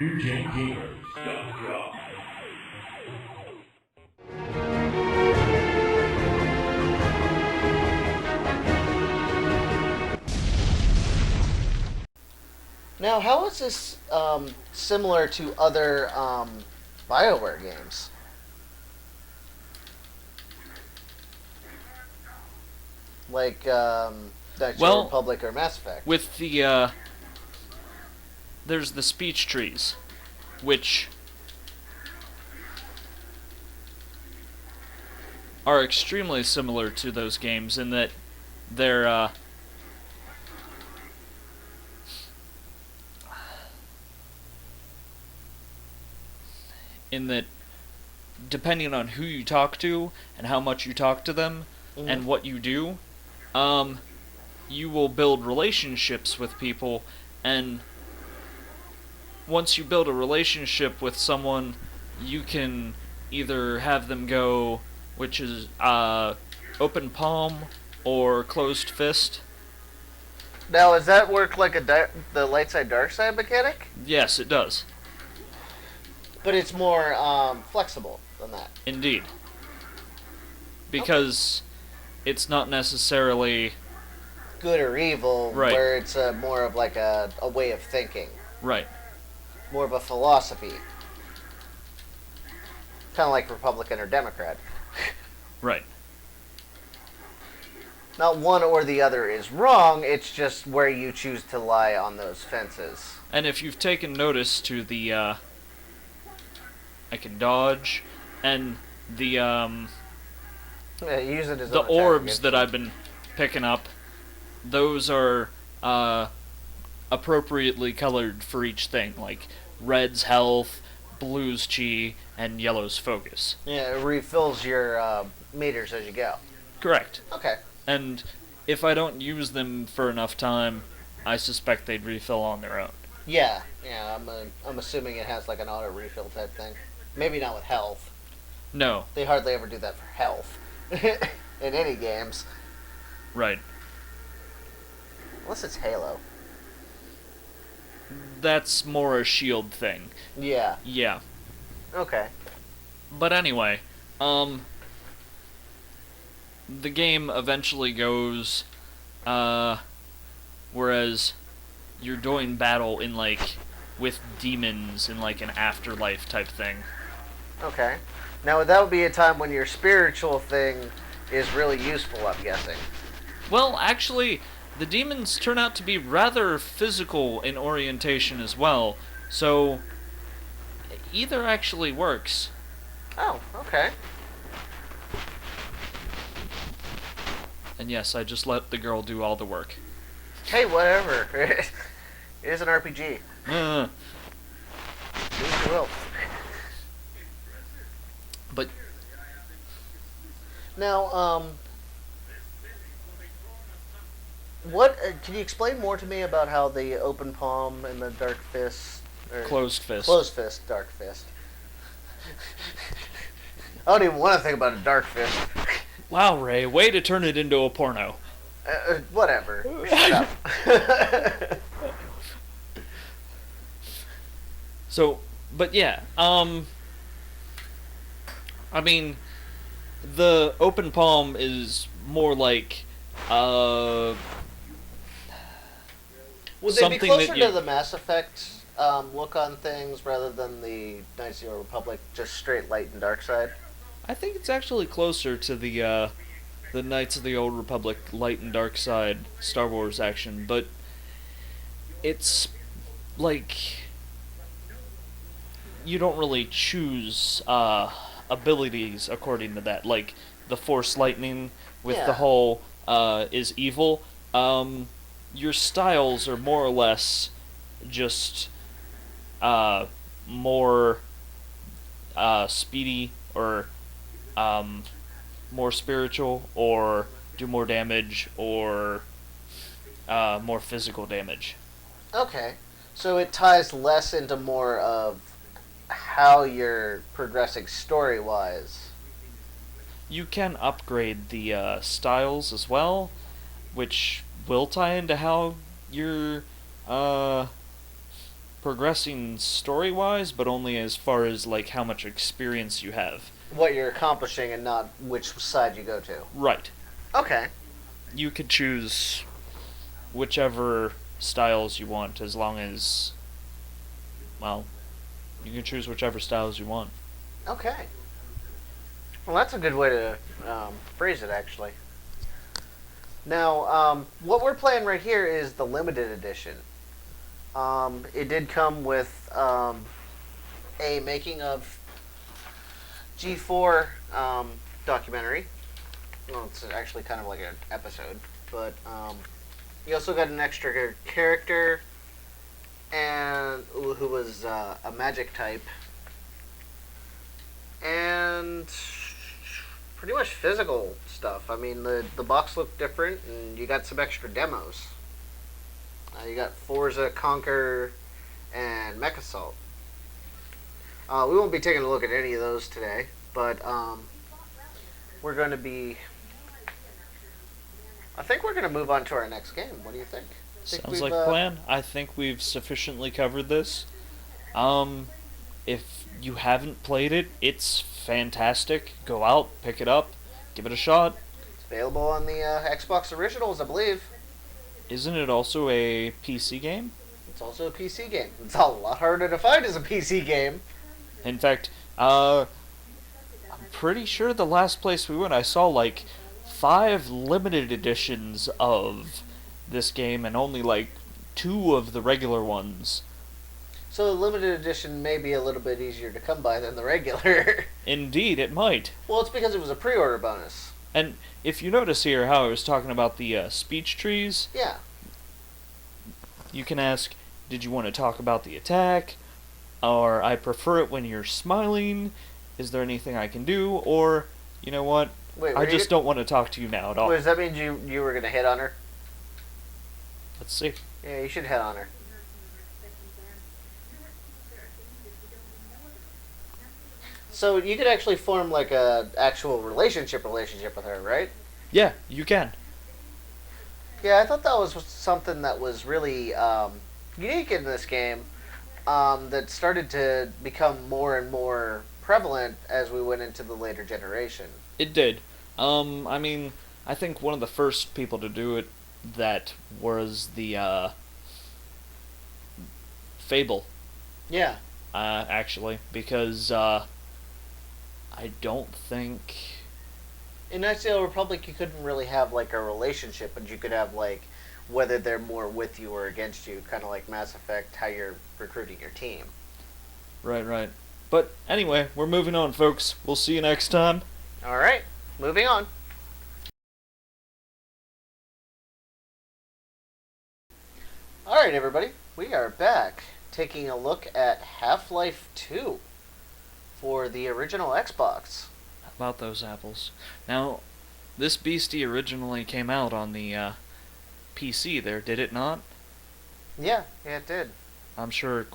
NewGenGamers.com. Now, how is this similar to other BioWare games? Like Knights of the Republic or Mass Effect? With the there's the speech trees, which are extremely similar to those games in that they're in that depending on who you talk to and how much you talk to them and what you do, you will build relationships with people, and once you build a relationship with someone, you can either have them go, which is open palm or closed fist. Now, does that work like the light side dark side mechanic? Yes, it does. But it's more flexible than that. Indeed. Because it's not necessarily good or evil, right, where it's more of like a way of thinking. Right. More of a philosophy. Kind of like Republican or Democrat. Right. Not one or the other is wrong, it's just where you choose to lie on those fences. And if you've taken notice to the, I can dodge, and the, yeah, use it as the orbs that I've been picking up, those are, appropriately colored for each thing, like red's health, blue's chi, and yellow's focus. Yeah, it refills your meters as you go. Correct. Okay. And if I don't use them for enough time, I suspect they'd refill on their own. Yeah, I'm assuming it has like an auto refill type thing. Maybe not with health. No. They hardly ever do that for health in any games. Right. Unless it's Halo. That's more a shield thing. Yeah. Yeah. Okay. But anyway, the game eventually goes, whereas you're doing battle in, like, with demons in, like, an afterlife type thing. Okay. Now, that would be a time when your spiritual thing is really useful, I'm guessing. Well, actually, the demons turn out to be rather physical in orientation as well, so either actually works. Oh, okay. And yes, I just let the girl do all the work. Hey, whatever. It is an RPG. Do as you will. But now, what can you explain more to me about how the open palm and the dark fist, or closed fist, dark fist? I don't even want to think about a dark fist. Wow, Ray, way to turn it into a porno. Whatever. Shut up. So, but yeah, I mean, the open palm is more like, would they be closer to the Mass Effect look on things rather than the Knights of the Republic, just straight light and dark side? I think it's actually closer to the Knights of the Old Republic light and dark side Star Wars action, but it's like you don't really choose abilities according to that. Like the Force Lightning with the whole is evil. Your styles are more or less just more speedy or more spiritual, or do more damage, or more physical damage. Okay. So it ties less into more of how you're progressing story-wise. You can upgrade the styles as well, which will tie into how you're progressing story-wise, but only as far as like how much experience you have. What you're accomplishing and not which side you go to. Right. Okay. You could choose whichever styles you want, as long as, well, you can choose whichever styles you want. Okay. Well, that's a good way to phrase it, actually. Now, what we're playing right here is the limited edition. It did come with a making of G4 documentary. Well, it's actually kind of like an episode, but you also got an extra character, and who was a magic type, and pretty much physical stuff. I mean, the box looked different, and you got some extra demos. You got Forza, Conquer, and Mech Assault. We won't be taking a look at any of those today, but we're going to be... I think we're going to move on to our next game. What do you think? Sounds like a plan. I think we've sufficiently covered this. If you haven't played it, it's fantastic. Go out, pick it up, give it a shot. It's available on the Xbox Originals, I believe. Isn't it also a PC game? It's also a PC game. It's a lot harder to find as a PC game. In fact, I'm pretty sure the last place we went, I saw like 5 limited editions of this game and only like 2 of the regular ones. So the limited edition may be a little bit easier to come by than the regular. Indeed, it might. Well, it's because it was a pre-order bonus. And if you notice here how I was talking about the speech trees, yeah, you can ask, did you want to talk about the attack? Or I prefer it when you're smiling. Is there anything I can do? Or, you know what? Wait, I just don't want to talk to you now at all. Wait, does that mean you were going to hit on her? Let's see. Yeah, you should hit on her. So you could actually form like a actual relationship with her, right? Yeah, you can. Yeah, I thought that was something that was really unique in this game, that started to become more and more prevalent as we went into the later generation. It did. I mean, I think one of the first people to do it that was the Fable. Yeah. Actually, because I don't think... In Knights of the Old Republic, you couldn't really have, like, a relationship, but you could have, like, whether they're more with you or against you, kind of like Mass Effect, how you're recruiting your team. Right. But, anyway, we're moving on, folks. We'll see you next time. Alright, moving on. Alright, everybody, we are back, taking a look at Half-Life 2 for the original Xbox. About those apples. Now, this beastie originally came out on the PC there, did it not? Yeah, it did. I'm sure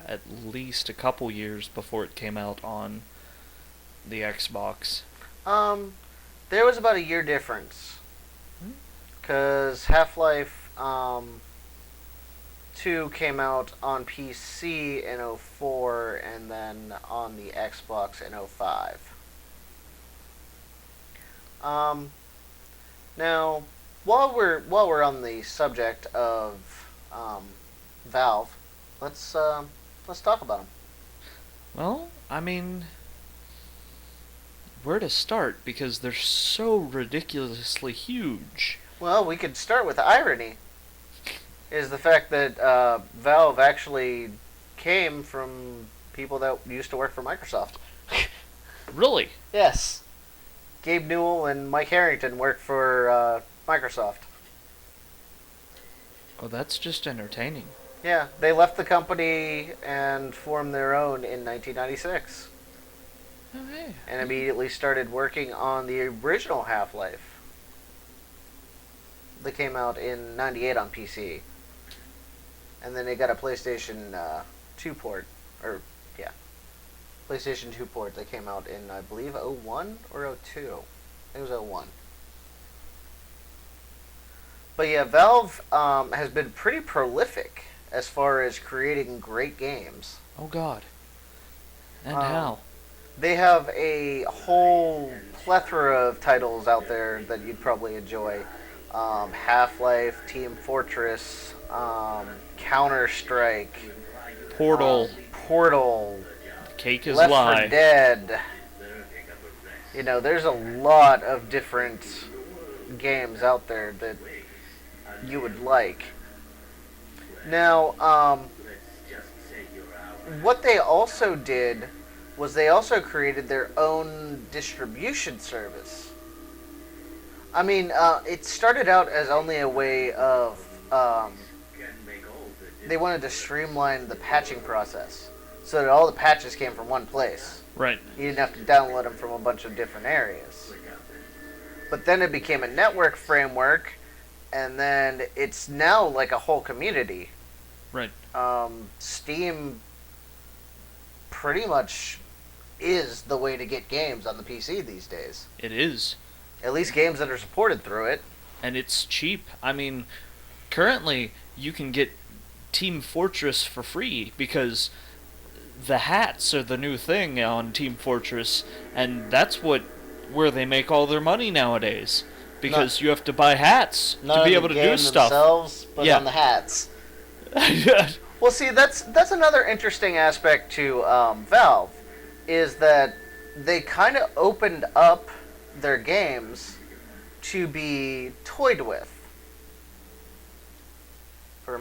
at least a couple years before it came out on the Xbox. There was about a year difference. Because Half-Life 2 came out on PC in 04 and then on the Xbox in 05. Now, while we're on the subject of Valve, let's talk about them. Well, I mean, where to start, because they're so ridiculously huge. Well, we could start with irony. Is the fact that Valve actually came from people that used to work for Microsoft. Really? Yes. Gabe Newell and Mike Harrington worked for Microsoft. Oh, that's just entertaining. Yeah, they left the company and formed their own in 1996. Oh, hey. And immediately started working on the original Half-Life. That came out in 98 on PC. And then they got a PlayStation 2 port. PlayStation 2 port that came out in, I believe, 01 or 02. I think it was 01. But yeah, Valve has been pretty prolific as far as creating great games. Oh God. And how? They have a whole plethora of titles out there that you'd probably enjoy. Half-Life, Team Fortress, Counter-Strike, Portal. Portal, Cake is Left lie. 4 Dead. You know, there's a lot of different games out there that you would like. Now, what they also did was they also created their own distribution service. I mean, it started out as only a way of, they wanted to streamline the patching process so that all the patches came from one place. Right. You didn't have to download them from a bunch of different areas. But then it became a network framework, and then it's now like a whole community. Right. Steam pretty much is the way to get games on the PC these days. It is. At least games that are supported through it. And it's cheap. I mean, currently you can get Team Fortress for free because the hats are the new thing on Team Fortress, and that's where they make all their money nowadays. Because you have to buy hats to be able to do stuff. Themselves, but Yeah. on the hats. Well, see, that's another interesting aspect to Valve, is that they kind of opened up their games to be toyed with for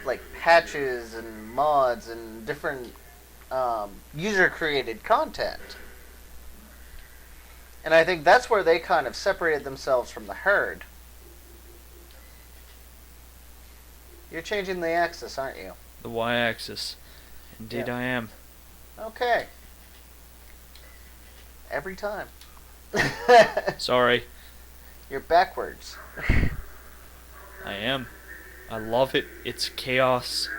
like patches and mods and different user-created content. And I think that's where they kind of separated themselves from the herd. You're changing the axis, aren't you? The y-axis. Indeed Yeah. I am. Okay. Every time. Sorry. You're backwards. I am. I love it. It's chaos.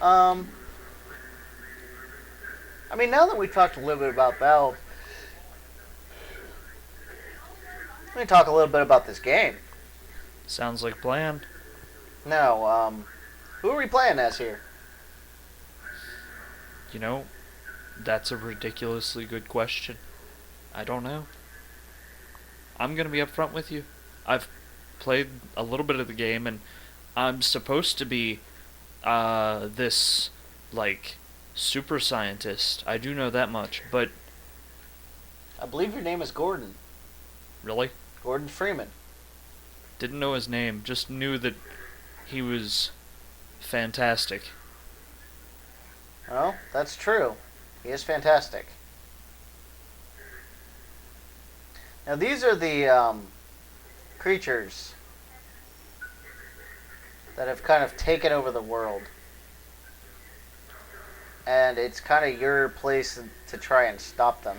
I mean, now that we talked a little bit about Valve, let me talk a little bit about this game. Sounds like plan. No, who are we playing as here? You know, that's a ridiculously good question. I don't know. I'm gonna be upfront with you. I've played a little bit of the game, and I'm supposed to be this like super scientist. I do know that much, but I believe your name is Gordon. really Gordon Freeman. didn't know his name. Just knew that he was fantastic. Well, that's true. He is fantastic. Now, these are the creatures that have kind of taken over the world. And it's kind of your place to try and stop them.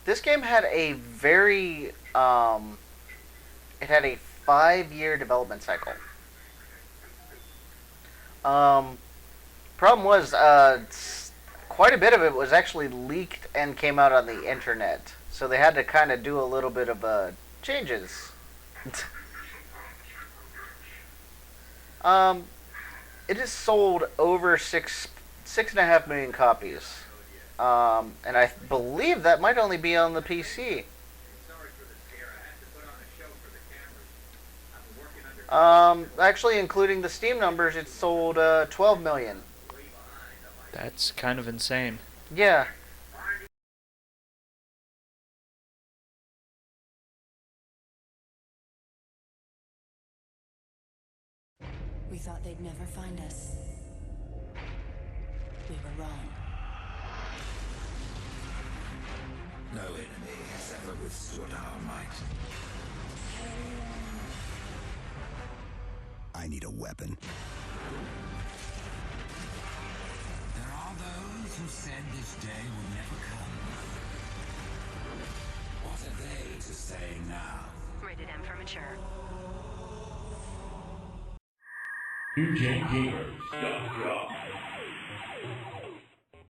This game had a very, it had a 5-year development cycle. Problem was, quite a bit of it was actually leaked and came out on the internet. So they had to kind of do a little bit of changes. It has sold over 6.5 million copies. And I believe that might only be on the PC. Actually, including the Steam numbers, it sold 12 million. That's kind of insane. Yeah. We thought they'd never find us. We were wrong. No enemy has ever withstood our might. I need a weapon. There are those who said this day would never come. What are they to say now? Rated M for mature. NewGenGamers.com.